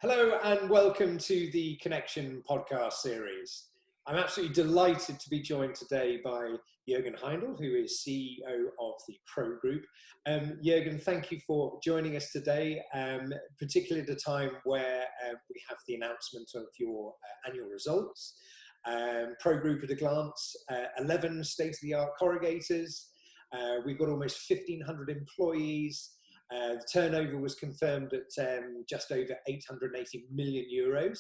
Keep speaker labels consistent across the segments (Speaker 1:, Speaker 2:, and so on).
Speaker 1: Hello and welcome to the ConneXion podcast series. I'm absolutely delighted to be joined today by Jürgen Heindl, who is CEO of the Progroup. Jürgen, thank you for joining us today, particularly at a time where we have the announcement of your annual results. Progroup at a glance, 11 state-of-the-art corrugators. We've got almost 1,500 employees. The turnover was confirmed at just over 880 million euros.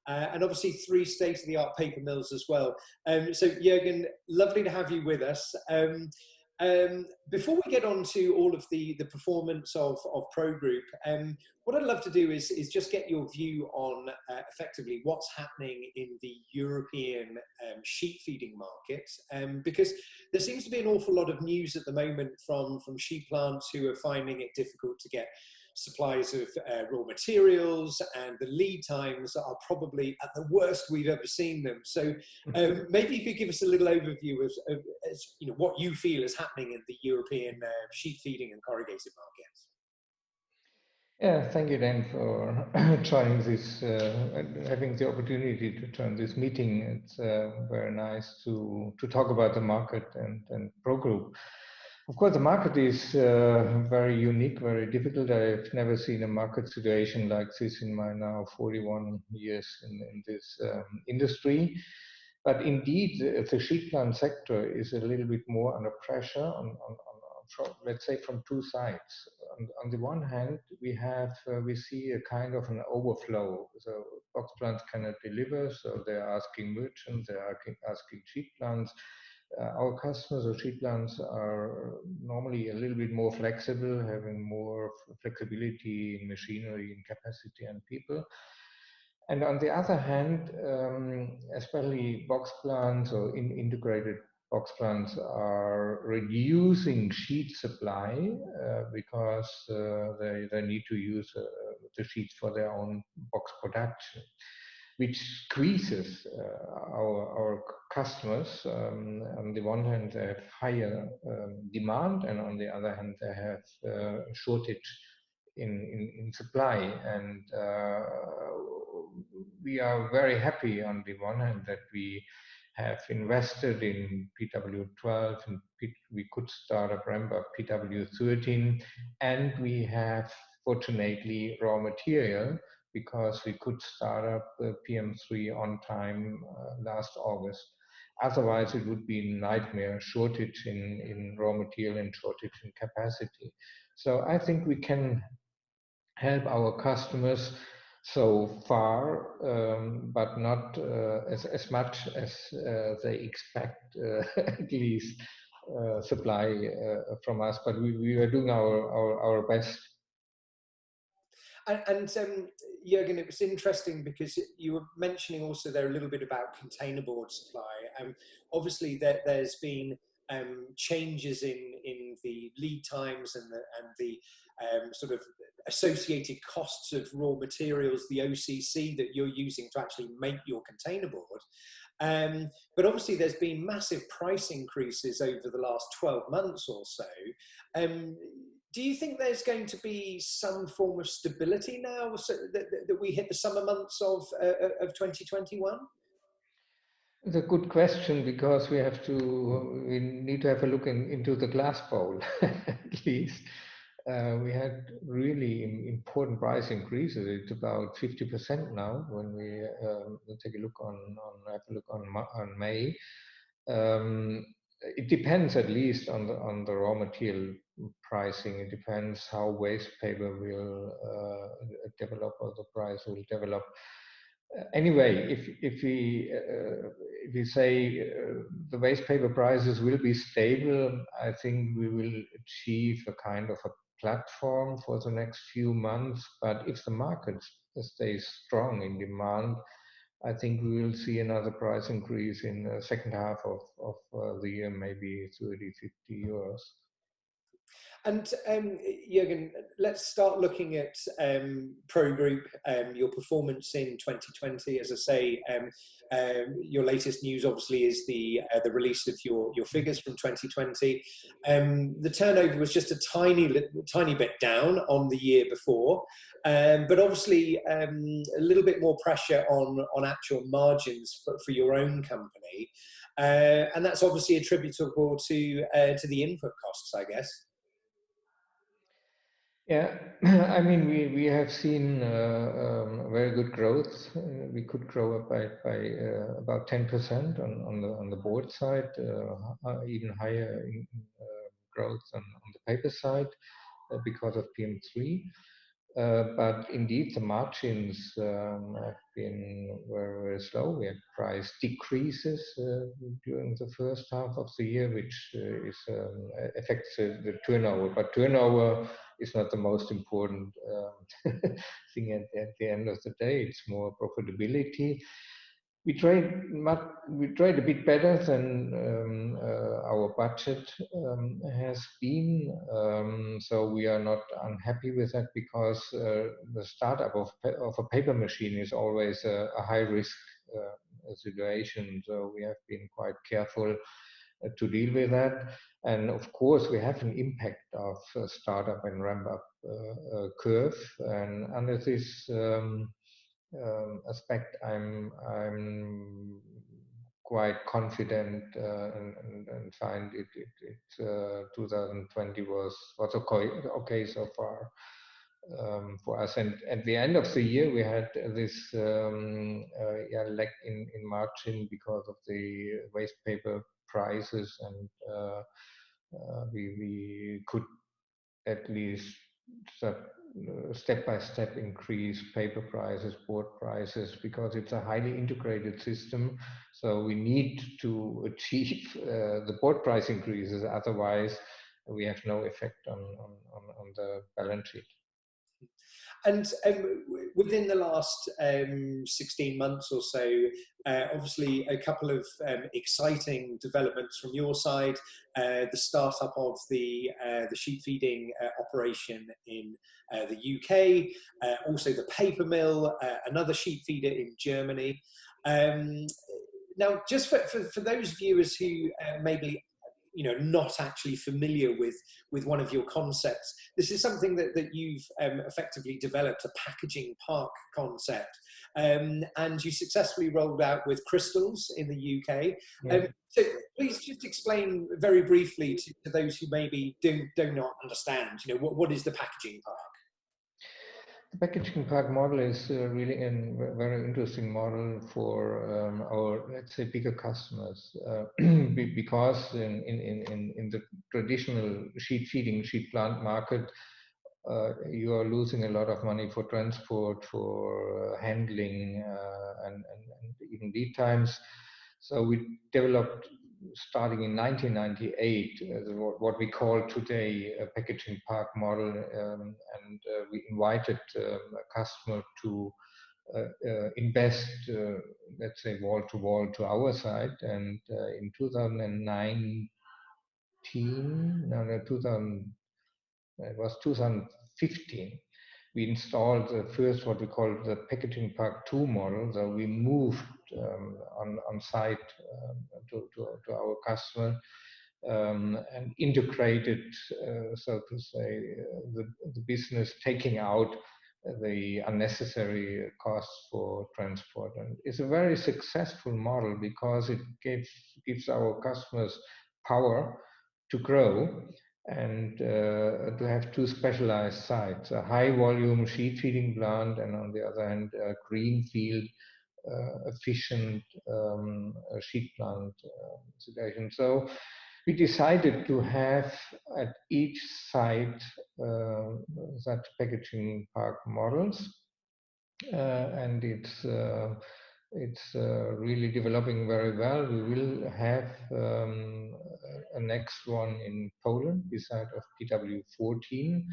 Speaker 1: And obviously 3 state-of-the-art paper mills as well. So Jürgen, lovely to have you with us. Before we get on to all of the performance of Progroup, what I'd love to do is just get your view on effectively what's happening in the European sheep feeding market, because there seems to be an awful lot of news at the moment from sheep plants who are finding it difficult to get supplies of raw materials, and the lead times are probably at the worst we've ever seen them. So maybe you could give us a little overview of you know, what you feel is happening in the European sheep feeding and corrugated markets.
Speaker 2: Yeah, thank you, Dan, for joining this, having the opportunity to join this meeting. It's very nice to talk about the market and Progroup. Of course, the market is very unique, very difficult. I've never seen a market situation like this in my now 41 years in this industry. But indeed, the sheep plant sector is a little bit more under pressure from, let's say, from 2 sides. On the one hand, we see a kind of an overflow. So box plants cannot deliver, so they're asking merchants, they're asking sheep plants. Our customers or sheep plants are normally a little bit more flexible, having more flexibility in machinery, in capacity and people. And on the other hand, especially box plants or integrated box plants are reducing sheet supply because they need to use the sheets for their own box production, which squeezes our customers. On the one hand, they have higher demand, and on the other hand, they have a shortage in supply. And we are very happy on the one hand that we have invested in PW12 and we could start a ramp up PW13, and we have fortunately raw material because we could start up PM3 on time last August. Otherwise, it would be a nightmare, shortage in raw material and shortage in capacity. So I think we can help our customers so far, but not as much as they expect, at least supply from us. But we are doing our best.
Speaker 1: And Jürgen, it was interesting because you were mentioning also there a little bit about containerboard supply. Obviously, there's been changes in the lead times and the sort of associated costs of raw materials, the OCC that you're using to actually make your containerboard. But obviously there's been massive price increases over the last 12 months or so. Do you think there's going to be some form of stability now so that we hit the summer months of 2021?
Speaker 2: It's a good question, because we need to have a look into the glass bowl at least. We had really important price increases. It's about 50% now when we take a look on May. It depends at least on the raw material pricing. It depends how waste paper will develop, or the price will develop. Anyway, if we say the waste paper prices will be stable, I think we will achieve a kind of a platform for the next few months. But if the market stays strong in demand, I think we will see another price increase in the second half of the year, maybe 30-50 euros.
Speaker 1: And Jürgen, let's start looking at Progroup, your performance in 2020. As I say, your latest news obviously is the release of your figures from 2020. The turnover was just a tiny bit down on the year before, but obviously a little bit more pressure on actual margins for your own company, and that's obviously attributable to the input costs, I guess.
Speaker 2: Yeah, I mean, we have seen very good growth. We could grow up by about 10% on the board side, even higher growth on the paper side because of PM3. But indeed, the margins have been very, very slow. We had price decreases during the first half of the year, which affects the turnover. But turnover is not the most important thing at the end of the day. It's more profitability. We tried a bit better than our budget has been, so we are not unhappy with that, because the startup of a paper machine is always a high risk situation. So we have been quite careful to deal with that. And of course, we have an impact of startup and ramp up curve. And under this aspect, I'm quite confident and find it 2020 was okay so far for us. And at the end of the year, we had this lack in margin because of the waste paper prices, and we could at least step by step increase paper prices, board prices, because it's a highly integrated system. So we need to achieve the board price increases, otherwise we have no effect on the balance sheet.
Speaker 1: And within the last 16 months or so, obviously a couple of exciting developments from your side. The startup of the sheep feeding operation in the UK, also the paper mill, another sheep feeder in Germany. Now, just for those viewers who maybe not actually familiar with one of your concepts, this is something that you've effectively developed, a packaging park concept, and you successfully rolled out with Crystals in the UK.
Speaker 2: Yeah.
Speaker 1: So please just explain very briefly to those who maybe do not understand, what is the packaging park?
Speaker 2: The packaging park model is really a very interesting model for our, let's say, bigger customers, because in the traditional sheep plant market, you are losing a lot of money for transport, for handling, and even lead times. So we developed, starting in 1998, what we call today a packaging park model, and we invited a customer to invest, let's say, wall to wall to our side. And in 2019, it was 2015, we installed the first, what we call the packaging park 2 model. So we moved on site to our customer, and integrated, so to say, the business, taking out the unnecessary costs for transport. And it's a very successful model because it gives our customers power to grow and to have 2 specialized sites, a high volume sheep feeding plant, and on the other hand, a greenfield efficient sheep plant situation. So we decided to have at each site that packaging park models, and it's really developing very well. We will have a next one in Poland beside of PW14.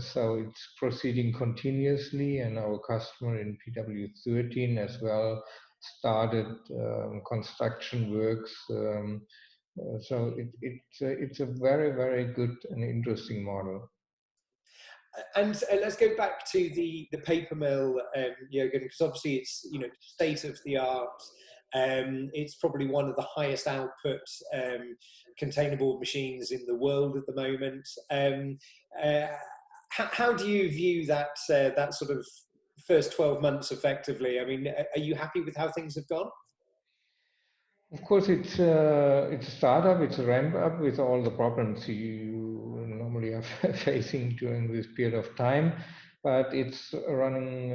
Speaker 2: So it's proceeding continuously, and our customer in PW13 as well started construction works So it's a very, very good and interesting model.
Speaker 1: And let's go back to the paper mill, Jürgen, because obviously it's state of the art. It's probably one of the highest output containerboard machines in the world at the moment. How do you view that that sort of first 12 months effectively? I mean, are you happy with how things have gone?
Speaker 2: Of course, it's a startup. It's a ramp up with all the problems you normally are facing during this period of time, but it's running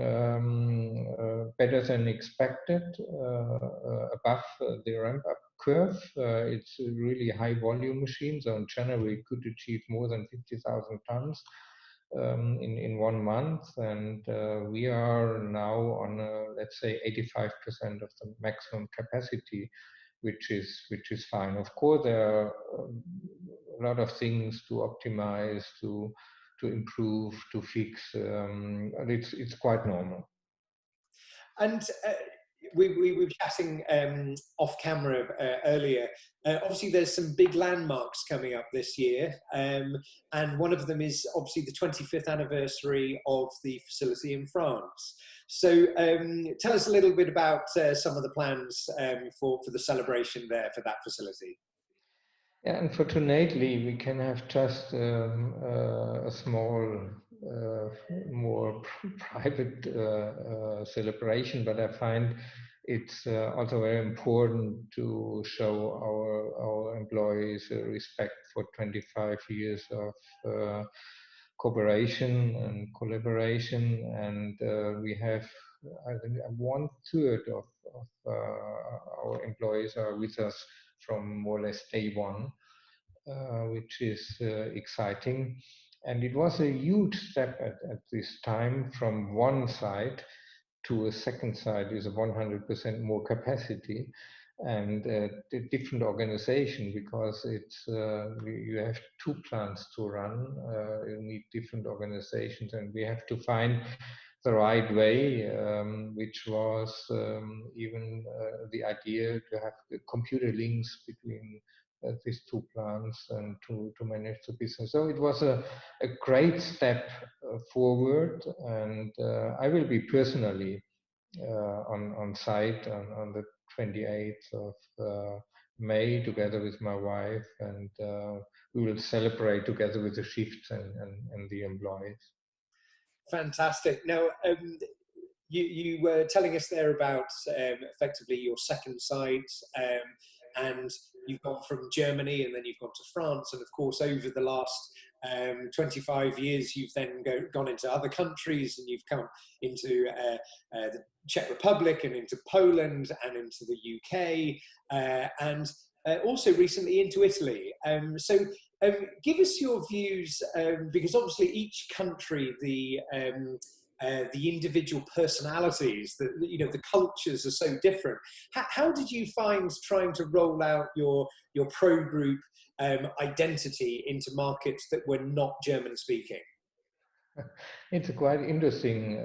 Speaker 2: better than expected, above the ramp up curve. It's a really high volume machine, so in general we could achieve more than 50,000 tons in 1 month, and we are now on let's say 85% of the maximum capacity, which is fine. Of course, there are a lot of things to optimize, to improve, to fix. And it's quite normal.
Speaker 1: And we were chatting off camera earlier. Obviously, there's some big landmarks coming up this year, and one of them is obviously the 25th anniversary of the facility in France. So, tell us a little bit about some of the plans for the celebration there for that facility.
Speaker 2: Yeah, unfortunately, we can have just a small, more private celebration, but I find it's also very important to show our employees respect for 25 years of cooperation and collaboration, and we have, I think, 1/3 of our employees are with us from more or less day one, which is exciting. And it was a huge step at this time from one side to a second side is a 100% more capacity and a different organization, because it's you have two plants to run. You need different organizations, and we have to find the right way, which was even the idea to have computer links between these two plants and to manage the business. So it was a great step forward, and I will be personally on site on the 28th of May together with my wife, and we will celebrate together with the shifts and the employees.
Speaker 1: Fantastic. Now, you were telling us there about effectively your second site, and you've gone from Germany and then you've gone to France, and of course over the last 25 years you've then gone into other countries, and you've come into the Czech Republic and into Poland and into the UK, and also recently into Italy. So give us your views, because obviously each country, the individual personalities, the cultures are so different. How did you find trying to roll out your Progroup identity into markets that were not German speaking?
Speaker 2: It's a quite interesting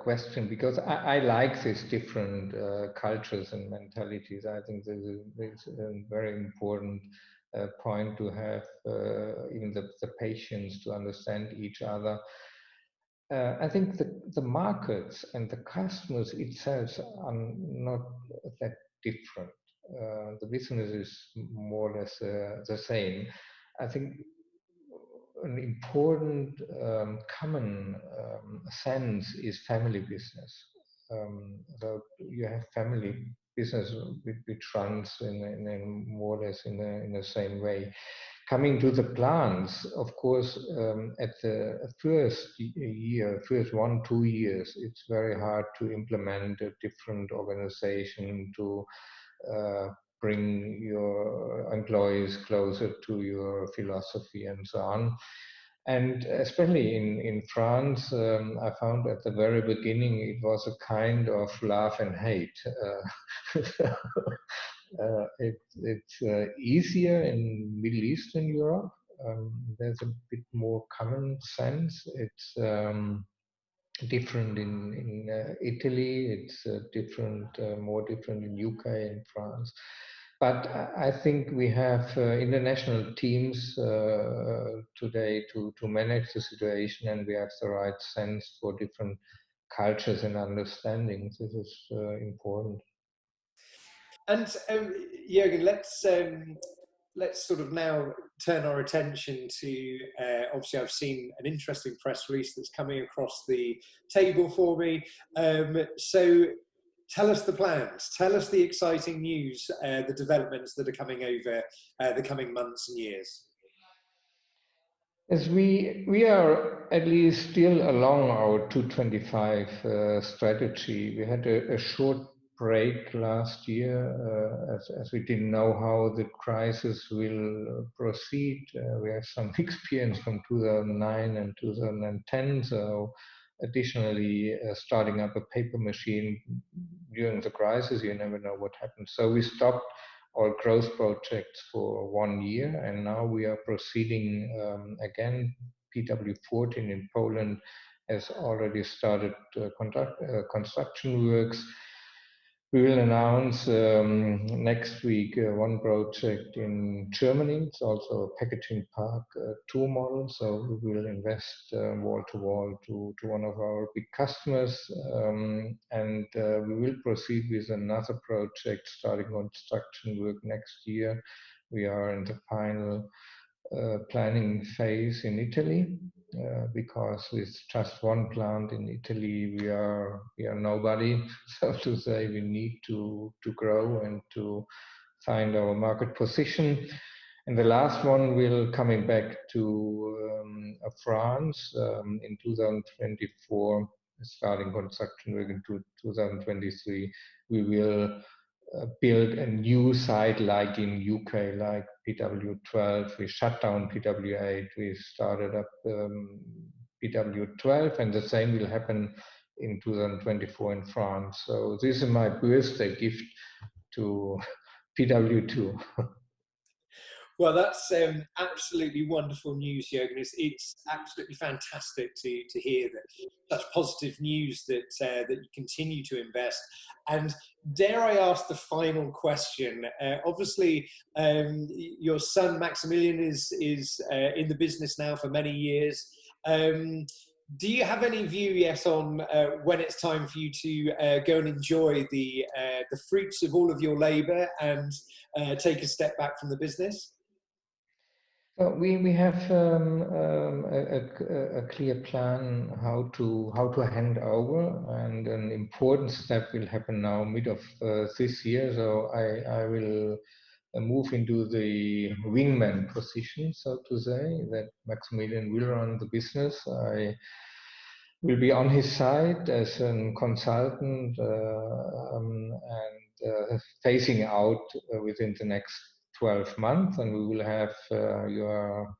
Speaker 2: question, because I like these different cultures and mentalities. I think this is a very important point to have even the patience to understand each other. I think the markets and the customers itself are not that different. The business is more or less the same. I think an important common sense is family business. So you have family business which runs in more or less in the same way. Coming to the plants, of course, at the first year, first 1-2 years, it's very hard to implement a different organization, to bring your employees closer to your philosophy and so on. And especially in France, I found at the very beginning it was a kind of love and hate. It's easier in Middle Eastern Europe. There's a bit more common sense. It's different in Italy. It's different, more different in UK and France. But I think we have international teams today to manage the situation, and we have the right sense for different cultures and understandings. This is important.
Speaker 1: And Jürgen, let's sort of now turn our attention to, obviously I've seen an interesting press release that's coming across the table for me. So tell us the plans, tell us the exciting news, the developments that are coming over the coming months and years.
Speaker 2: As we are at least still along our 225 strategy. We had a short break last year as we didn't know how the crisis will proceed. We have some experience from 2009 and 2010. So additionally, starting up a paper machine during the crisis, you never know what happens. So we stopped our growth projects for 1 year, and now we are proceeding again. PW14 in Poland has already started construction works. We will announce next week one project in Germany. It's also a packaging park 2 model. So we will invest wall to wall to one of our big customers. And we will proceed with another project starting construction work next year. We are in the final planning phase in Italy. Because with just one plant in Italy, we are nobody, so to say. We need to grow and to find our market position. And the last one will coming back to France in 2024, starting construction work in 2023. We will build a new site like in UK, like PW12. We shut down PW8. We started up PW12, and the same will happen in 2024 in France. So this is my birthday gift to PW2.
Speaker 1: Well, that's absolutely wonderful news, Jürgen. It's absolutely fantastic to hear that such positive news that that you continue to invest. And dare I ask the final question? Obviously, your son Maximilian is in the business now for many years. Do you have any view yet on when it's time for you to go and enjoy the fruits of all of your labour and take a step back from the business?
Speaker 2: We have a clear plan how to hand over, and an important step will happen now mid of this year. So I will move into the wingman position, so to say, that Maximilian will run the business. I will be on his side as a consultant and phasing out within the next 12 months, and we will have you are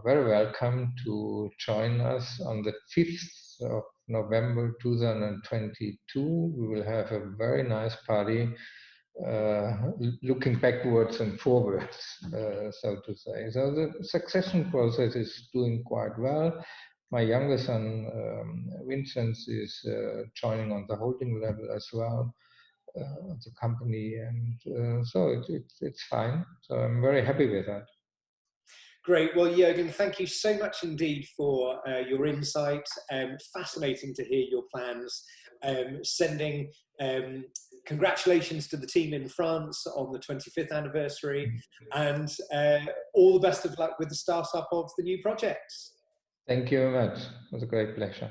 Speaker 2: very welcome to join us on the 5th of November 2022. We will have a very nice party, looking backwards and forwards, so to say. So the succession process is doing quite well. My younger son, Vincent, is joining on the holding level as well. The company, and so it's fine. So I'm very happy with that.
Speaker 1: Great. Well, Jürgen, thank you so much indeed for your insight. Fascinating to hear your plans. Sending congratulations to the team in France on the 25th anniversary, and all the best of luck with the startup of the new projects.
Speaker 2: Thank you very much. It was a great pleasure.